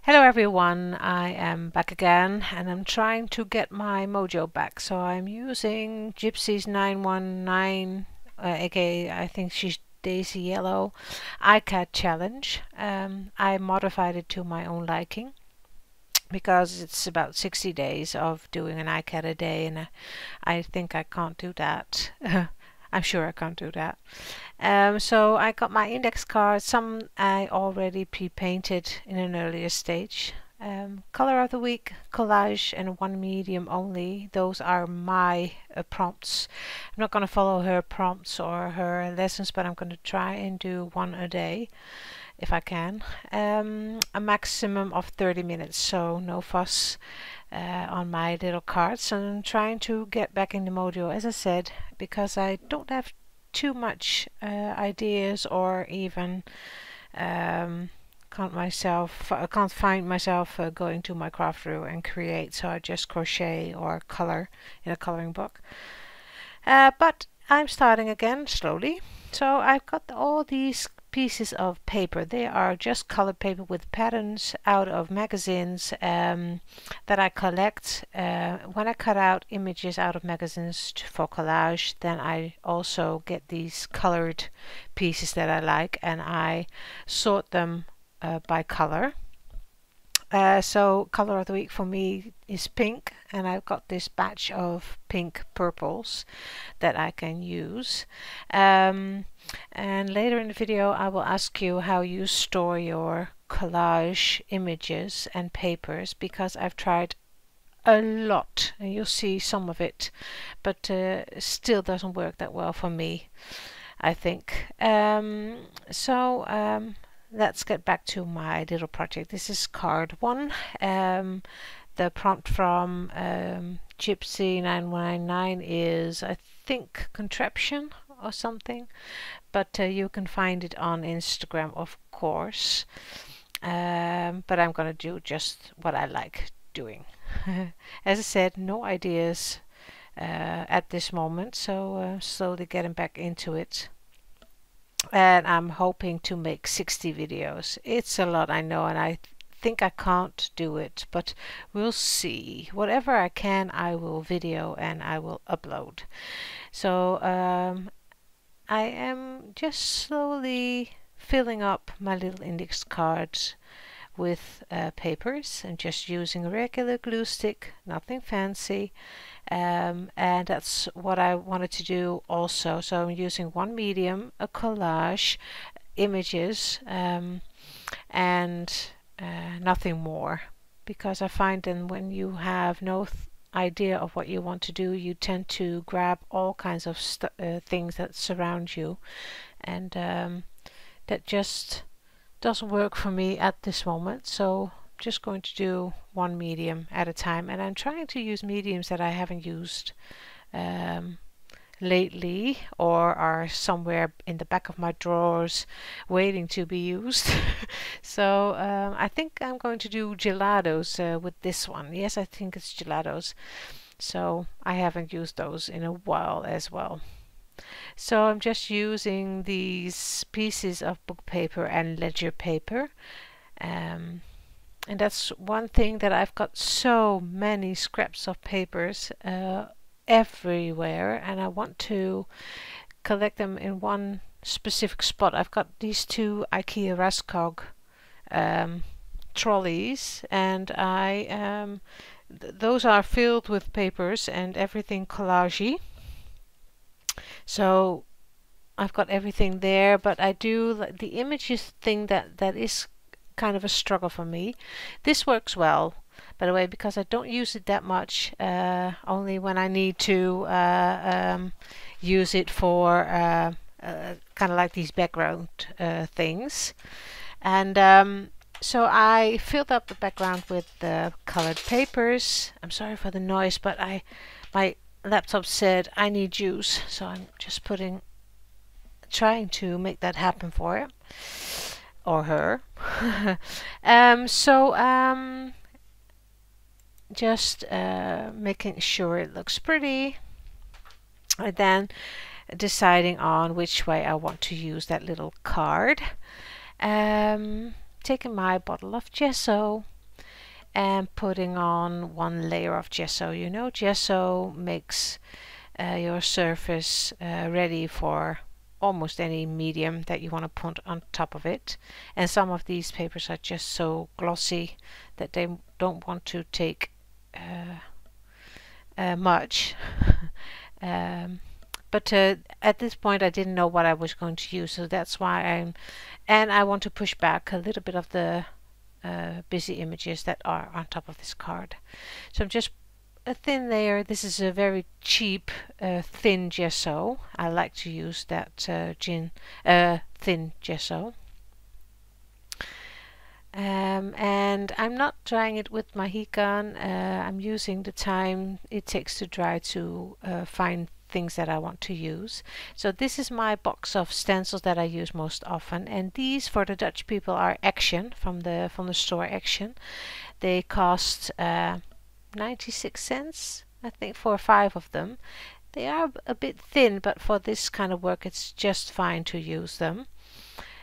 Hello everyone, I am back again and I'm trying to get my mojo back. So I'm using Gypsy's 919, aka I think she's Daisy Yellow, ICAD challenge. I modified it to my own liking because it's about 60 days of doing an ICAD a day, and I think I can't do that. I'm sure I can't do that. So I got my index cards. Some I already pre-painted in an earlier stage. Color of the week, collage, and one medium only. Those are my prompts. I'm not going to follow her prompts or her lessons, but I'm going to try and do one a day if I can. A maximum of 30 minutes, so no fuss on my little cards. And I'm trying to get back in the mojo, as I said, because I don't have too much ideas, or even can't find myself going to my craft room and create, so I just crochet or color in a coloring book. But I'm starting again slowly. So I've got all these pieces of paper. They are just colored paper with patterns out of magazines that I collect. When I cut out images out of magazines for collage, then I also get these colored pieces that I like, and I sort them by color. So color of the week for me is pink, and I've got this batch of pink purples that I can use. And later in the video I will ask you how you store your collage images and papers, because I've tried a lot and you'll see some of it, but still doesn't work that well for me, I think. Let's get back to my little project. This is card one. The prompt from Gypsy 919 is, I think, contraption or something, but you can find it on Instagram, of course. But I'm gonna do just what I like doing. As I said, no ideas at this moment, so slowly getting back into it. And I'm hoping to make 60 videos. It's a lot, I know, and I think I can't do it, but we'll see. Whatever I can, I will video and I will upload. So I am just slowly filling up my little index cards with papers, and just using a regular glue stick, nothing fancy. And that's what I wanted to do also. So I'm using one medium, a collage, images, and nothing more, because I find that when you have no idea of what you want to do, you tend to grab all kinds of things that surround you, and that just doesn't work for me at this moment. So I'm just going to do one medium at a time, and I'm trying to use mediums that I haven't used lately, or are somewhere in the back of my drawers waiting to be used. So I think I'm going to do gelatos with this one. Yes, I think it's gelatos. So I haven't used those in a while as well. So I'm just using these pieces of book paper and ledger paper. And that's one thing, that I've got so many scraps of papers everywhere, and I want to collect them in one specific spot. I've got these two IKEA Raskog trolleys, and those are filled with papers and everything collagey. So I've got everything there, but I do the images thing that is kind of a struggle for me. This works well, by the way, because I don't use it that much, only when I need to use it for kind of like these background things. And so I filled up the background with the colored papers. I'm sorry for the noise, but my laptop said I need juice, so I'm just trying to make that happen for it or her. Just making sure it looks pretty, and then deciding on which way I want to use that little card. taking my bottle of gesso and putting on one layer of gesso. You know, gesso makes your surface ready for almost any medium that you want to put on top of it. And some of these papers are just so glossy that they don't want to take much. But at this point I didn't know what I was going to use, so that's why I want to push back a little bit of the busy images that are on top of this card. So I'm just a thin layer. This is a very cheap thin gesso. I like to use that thin gesso. And I'm not drying it with my heat gun. I'm using the time it takes to dry to find things that I want to use. So this is my box of stencils that I use most often, and these for the Dutch people are Action, from the store Action. They cost 96 cents, I think, for 5 of them. They are a bit thin, but for this kind of work it's just fine to use them.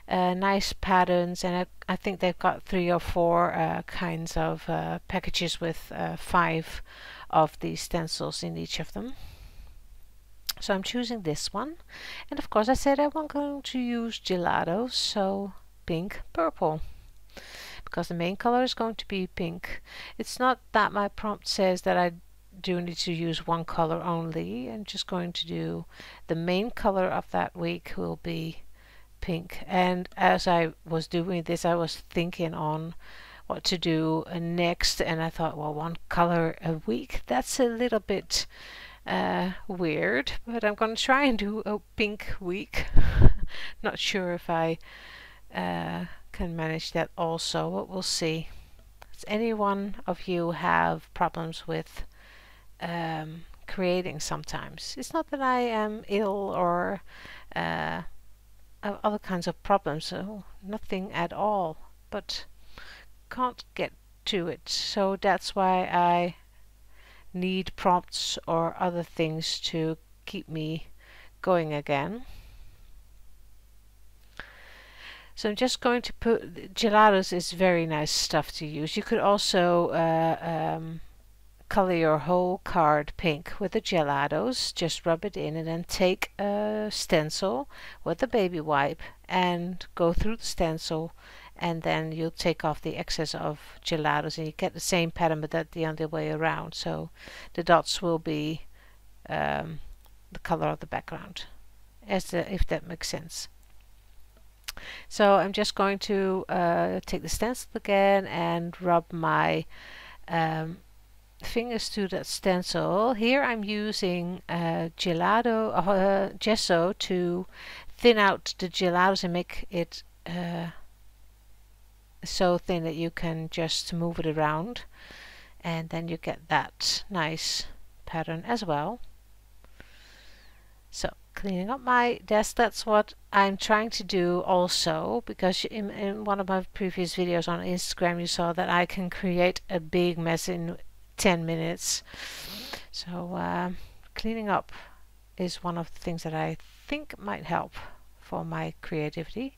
Nice patterns, and I think they've got 3 or 4 kinds of packages with 5 of these stencils in each of them. So I'm choosing this one, and of course I said I'm going to use gelato, so pink, purple, because the main color is going to be pink. It's not that my prompt says that I do need to use one color only. I'm just going to do the main color of that week will be pink. And as I was doing this, I was thinking on what to do next, and I thought, well, one color a week, that's a little bit weird, but I'm going to try and do a pink week. Not sure if I can manage that also, but we'll see. Does any one of you have problems with creating sometimes? It's not that I am ill or other kinds of problems, so nothing at all, but can't get to it. So that's why I need prompts or other things to keep me going again. So I'm just going to put, gelatos is very nice stuff to use. You could also color your whole card pink with the gelatos. Just rub it in and then take a stencil with a baby wipe and go through the stencil, and then you'll take off the excess of gelatos and you get the same pattern but that the other way around. So the dots will be the color of the background, if that makes sense. So I'm just going to take the stencil again and rub my fingers to that stencil. Here I'm using gesso to thin out the gelatos and make it so thin that you can just move it around, and then you get that nice pattern as well. So cleaning up my desk, that's what I'm trying to do also, because in one of my previous videos on Instagram you saw that I can create a big mess in 10 minutes. So cleaning up is one of the things that I think might help for my creativity.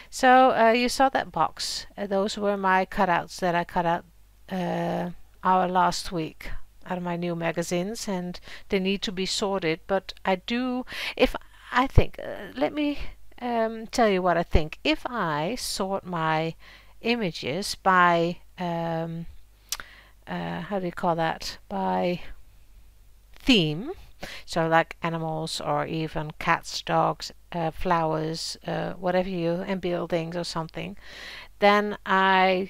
So you saw that box. Those were my cutouts that I cut out our last week out of my new magazines, and they need to be sorted, but I do, if I think, let me tell you what I think. If I sort my images by how do you call that, by theme, so like animals or even cats, dogs, flowers, whatever and buildings or something, then I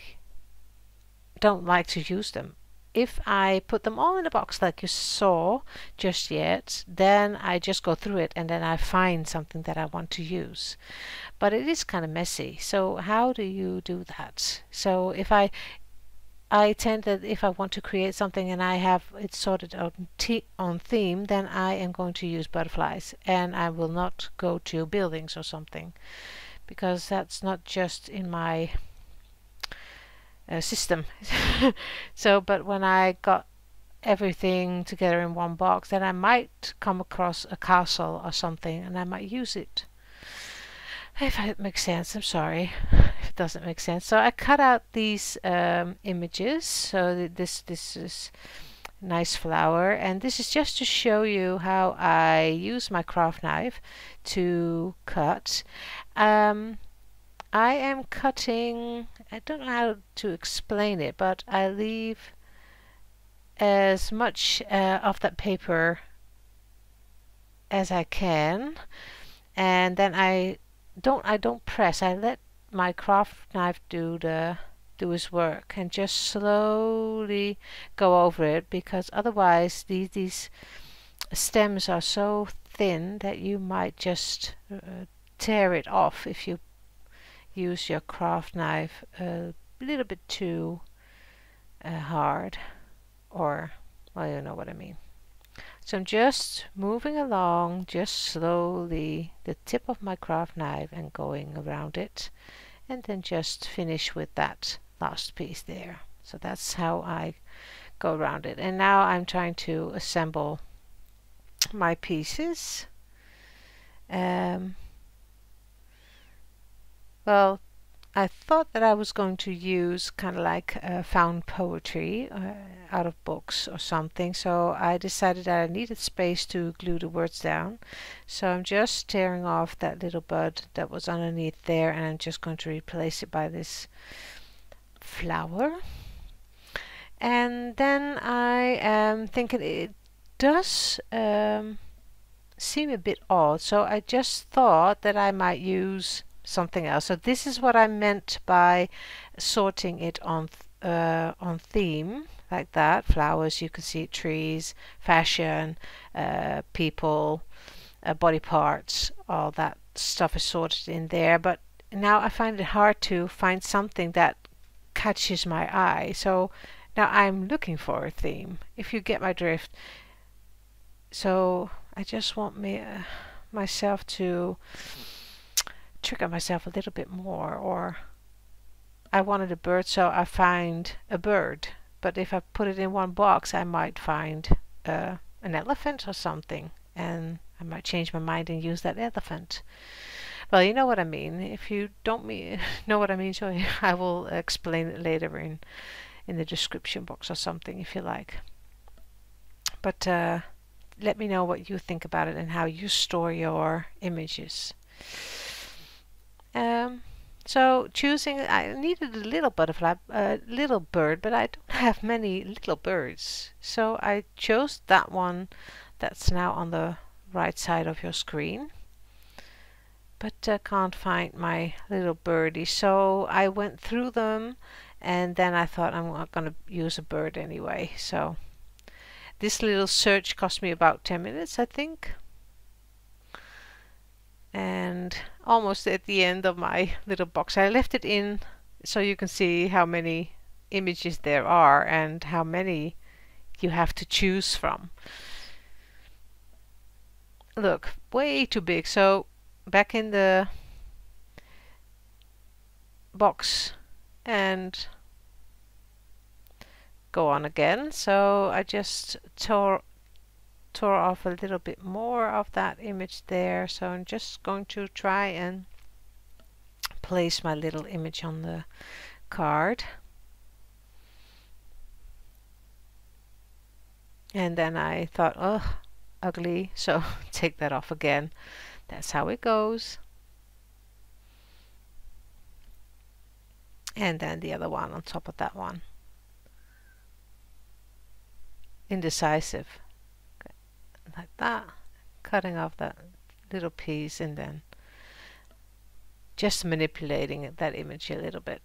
don't like to use them. If I put them all in a box like you saw just yet, then I just go through it and then I find something that I want to use. But it is kind of messy. So how do you do that? So if I tend that if I want to create something and I have it sorted out on theme, then I am going to use butterflies and I will not go to buildings or something, because that's not just in my system. So, but when I got everything together in one box, then I might come across a castle or something and I might use it. If it makes sense, I'm sorry if it doesn't make sense. So I cut out these images. So this is nice flower, and this is just to show you how I use my craft knife to cut. I am cutting, I don't know how to explain it, but I leave as much of that paper as I can, and then I don't press. I let my craft knife do his work and just slowly go over it, because otherwise these stems are so thin that you might just tear it off if you use your craft knife a little bit too hard, or, well, you know what I mean. So I'm just moving along, just slowly, the tip of my craft knife, and going around it, and then just finish with that last piece there. So that's how I go around it. And now I'm trying to assemble my pieces. Well, I thought that I was going to use kind of like found poetry out of books or something, so I decided that I needed space to glue the words down. So I'm just tearing off that little bud that was underneath there, and I'm just going to replace it by this flower. And then I am thinking it does seem a bit odd, so I just thought that I might use something else. So this is what I meant by sorting it on theme, like that. Flowers, you can see trees, fashion, people, body parts, all that stuff is sorted in there. But now I find it hard to find something that catches my eye. So now I'm looking for a theme, if you get my drift. So I just want myself to trigger myself a little bit more, or I wanted a bird, so I find a bird, but if I put it in one box I might find an elephant or something, and I might change my mind and use that elephant. Well, you know what I mean. If you don't know what I mean, so I will explain it later in the description box or something if you like. But let me know what you think about it and how you store your images. So choosing, I needed a little butterfly, a little bird, but I don't have many little birds. So I chose that one that's now on the right side of your screen. But I can't find my little birdie. So I went through them, and then I thought I'm not going to use a bird anyway. So this little search cost me about 10 minutes, I think. And almost at the end of my little box, I left it in so you can see how many images there are and how many you have to choose from. Look, way too big. So back in the box and go on again. So I just tore off a little bit more of that image there. So I'm just going to try and place my little image on the card. And then I thought, oh, ugly, so take that off again. That's how it goes. And then the other one on top of that one. Indecisive. Like that, cutting off that little piece and then just manipulating that image a little bit.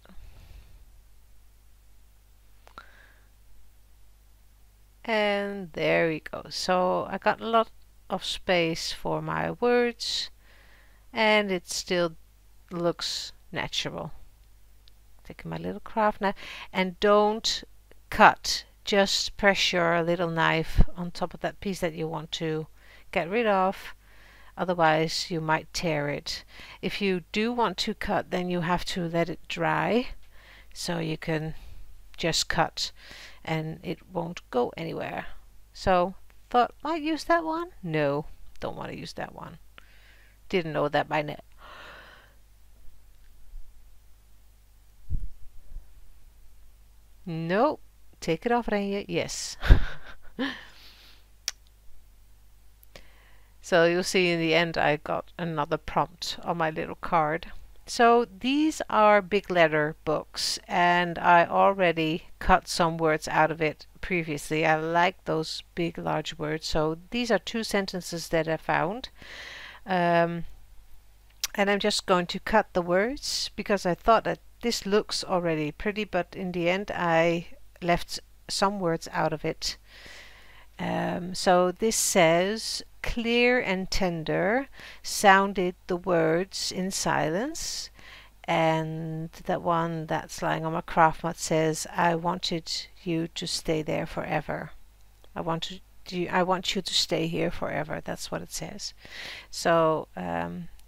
And there we go. So I got a lot of space for my words, and it still looks natural. Taking my little craft knife, and don't cut. Just press your little knife on top of that piece that you want to get rid of, otherwise you might tear it. If you do want to cut, then you have to let it dry, so you can just cut and it won't go anywhere. So thought might use that one. No, don't want to use that one. Didn't know that by now. No. Take it off, Renje. Yes. So you'll see in the end I got another prompt on my little card. So these are big letter books, and I already cut some words out of it previously. I like those big large words. So these are 2 sentences that I found. And I'm just going to cut the words because I thought that this looks already pretty, but in the end I left some words out of it. So this says, clear and tender sounded the words in silence. And that one that's lying on my craft mat says, I wanted you to stay there forever. I want you to stay here forever. That's what it says. So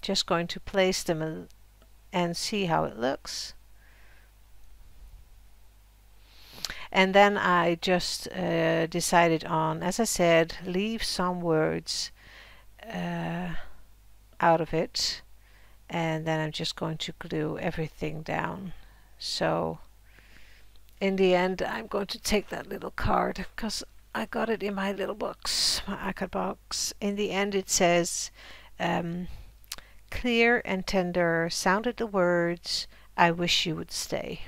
just going to place them and see how it looks. And then I just decided on, as I said, leave some words out of it, and then I'm just going to glue everything down. So in the end I'm going to take that little card because I got it in my little box, my ICAD box. In the end it says, clear and tender sounded the words, I wish you would stay.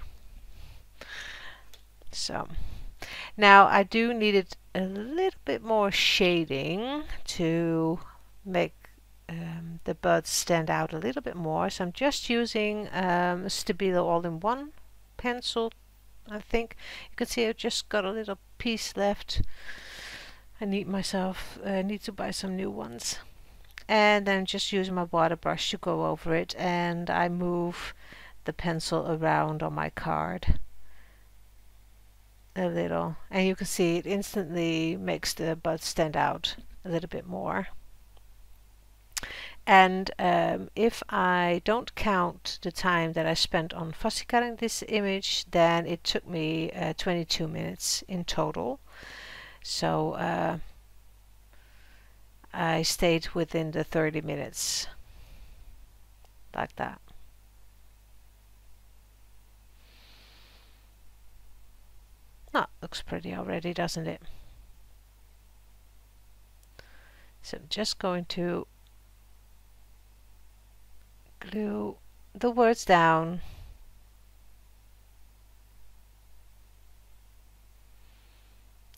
So now I do need it a little bit more shading to make the birds stand out a little bit more. So I'm just using Stabilo all-in-one pencil. I think you can see I've just got a little piece left. I need to buy some new ones. And then just using my water brush to go over it, and I move the pencil around on my card a little, and you can see it instantly makes the bud stand out a little bit more. And if I don't count the time that I spent on fussy cutting this image, then it took me 22 minutes in total. So I stayed within the 30 minutes like that. Oh, looks pretty already, doesn't it? So I'm just going to glue the words down.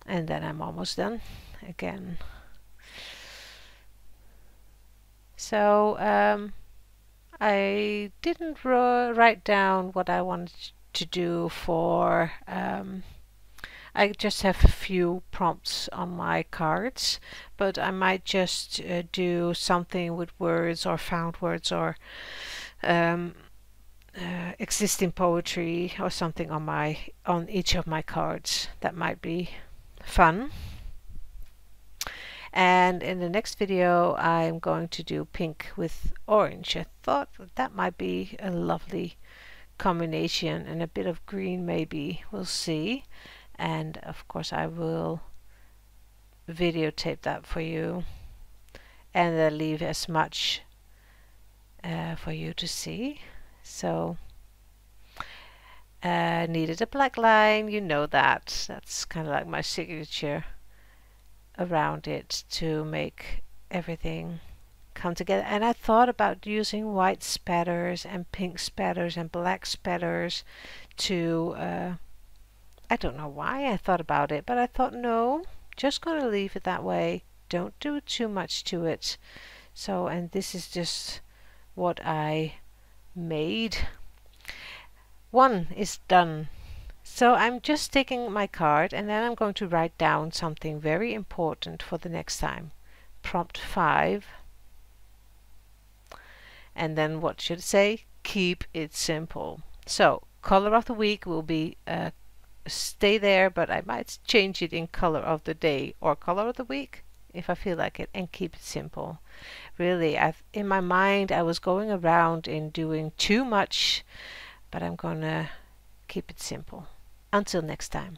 And then I'm almost done again. So I didn't write down what I wanted to do for I just have a few prompts on my cards, but I might just do something with words or found words or existing poetry or something on each of my cards. That might be fun. And in the next video I'm going to do pink with orange. I thought that might be a lovely combination, and a bit of green maybe, we'll see. And of course I will videotape that for you and leave as much for you to see. So needed a black line, you know that. That's kind of like my signature around it to make everything come together. And I thought about using white spatters and pink spatters and black spatters to I don't know why I thought about it, but I thought no, just going to leave it that way. Don't do too much to it. So, and this is just what I made. One is done. So I'm just taking my card and then I'm going to write down something very important for the next time. Prompt 5. And then what should it say? Keep it simple. So color of the week will be stay there, but I might change it in color of the day or color of the week if I feel like it, and keep it simple. Really, in my mind I was going around in doing too much, but I'm gonna keep it simple. Until next time.